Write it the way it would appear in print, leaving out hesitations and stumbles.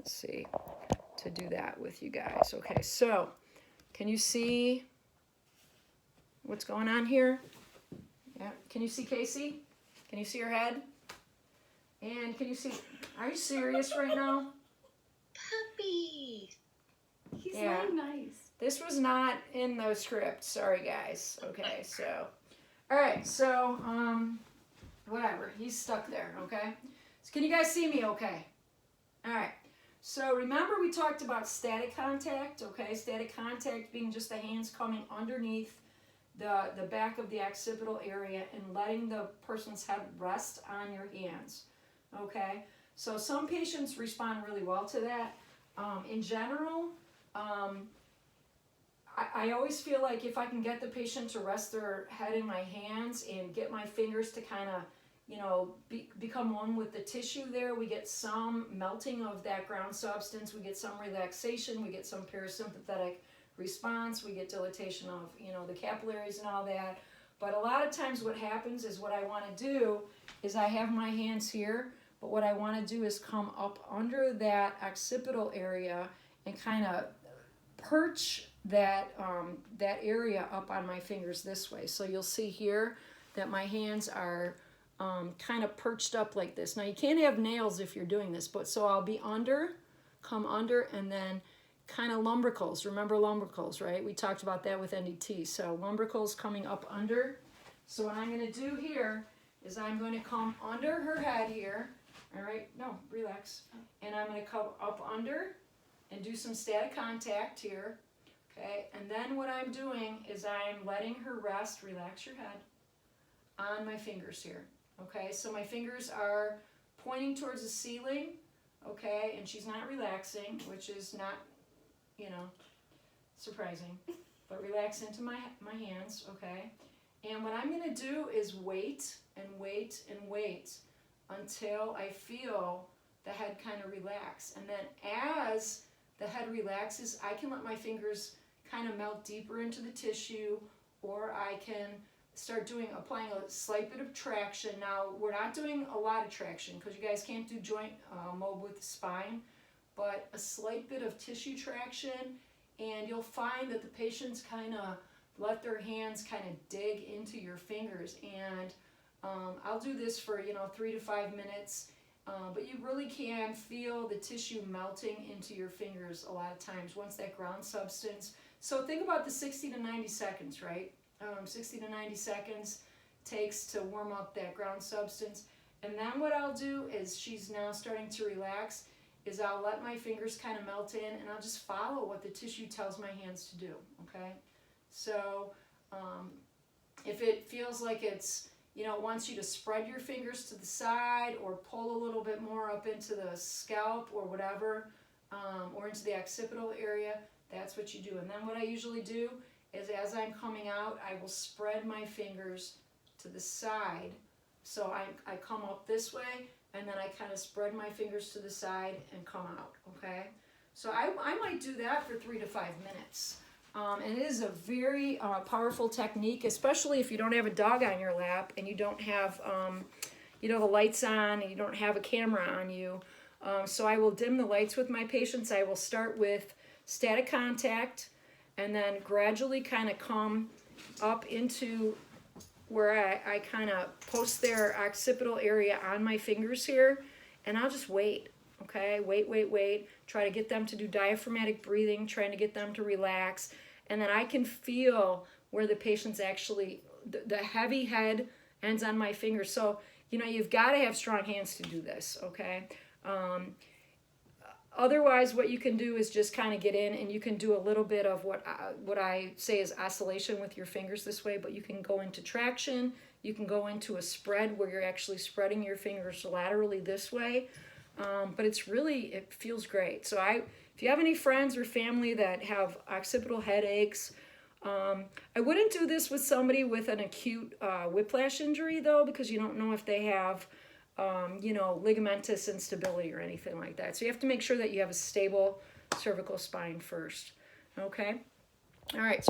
let's see, to do that with you guys. Okay, so can you see what's going on here? Yeah, can you see Casey? Can you see her head? And can you see, are you serious right now? Puppy. He's Yeah. so nice. This was not in the script. Sorry, guys. Okay, so, all right, so, whatever. He's stuck there, okay? So can you guys see me okay? All right. So remember we talked about static contact, okay? Static contact being just the hands coming underneath the back of the occipital area and letting the person's head rest on your hands, okay? So some patients respond really well to that. In general, I always feel like if I can get the patient to rest their head in my hands and get my fingers to kind of, you know, become one with the tissue there, we get some melting of that ground substance, we get some relaxation, we get some parasympathetic response, we get dilatation of, you know, the capillaries and all that. But a lot of times what happens is what I want to do is I have my hands here, but what I want to do is come up under that occipital area and kind of perch that that area up on my fingers this way. So you'll see here that my hands are kind of perched up like this. Now you can't have nails if you're doing this, but so I'll be under, come under, and then kind of lumbricals. Remember lumbricals, right? We talked about that with NDT. So lumbricals coming up under. So what I'm going to do here is I'm going to come under her head here. All right, no, relax. And I'm going to come up under and do some static contact here. Okay, and then what I'm doing is I'm letting her rest, relax your head, on my fingers here. Okay, so my fingers are pointing towards the ceiling, okay, and she's not relaxing, which is not, you know, surprising, but relax into my hands, okay? And what I'm going to do is wait and wait and wait until I feel the head kind of relax. And then as the head relaxes, I can let my fingers kind of melt deeper into the tissue, or I can start applying a slight bit of traction. Now, we're not doing a lot of traction because you guys can't do joint mob with the spine, but a slight bit of tissue traction, and you'll find that the patients kind of let their hands kind of dig into your fingers. And I'll do this for, 3 to 5 minutes, but you really can feel the tissue melting into your fingers a lot of times once that ground substance. So think about the 60 to 90 seconds, right? 60 to 90 seconds takes to warm up that ground substance. And then what I'll do is, she's now starting to relax, is I'll let my fingers kind of melt in, and I'll just follow what the tissue tells my hands to do, okay? So if it feels like it's, wants you to spread your fingers to the side or pull a little bit more up into the scalp or whatever, or into the occipital area, that's what you do. And then what I usually do is, as I'm coming out, I will spread my fingers to the side. So I come up this way, and then I kind of spread my fingers to the side and come out, okay? So I might do that for 3 to 5 minutes. And it is a very powerful technique, especially if you don't have a dog on your lap and you don't have, the lights on and you don't have a camera on you. So I will dim the lights with my patients. I will start with static contact and then gradually kind of come up into where I kind of post their occipital area on my fingers here, and I'll just wait, okay? Wait. Try to get them to do diaphragmatic breathing, trying to get them to relax, and then I can feel where the patient's actually, the heavy head ends on my fingers. So, you've got to have strong hands to do this, okay? Otherwise, what you can do is just kind of get in, and you can do a little bit of what I say is oscillation with your fingers this way, but you can go into traction, you can go into a spread where you're actually spreading your fingers laterally this way, but it feels great. So if you have any friends or family that have occipital headaches, I wouldn't do this with somebody with an acute whiplash injury, though, because you don't know if they have ligamentous instability or anything like that. So you have to make sure that you have a stable cervical spine first. Okay? All right. So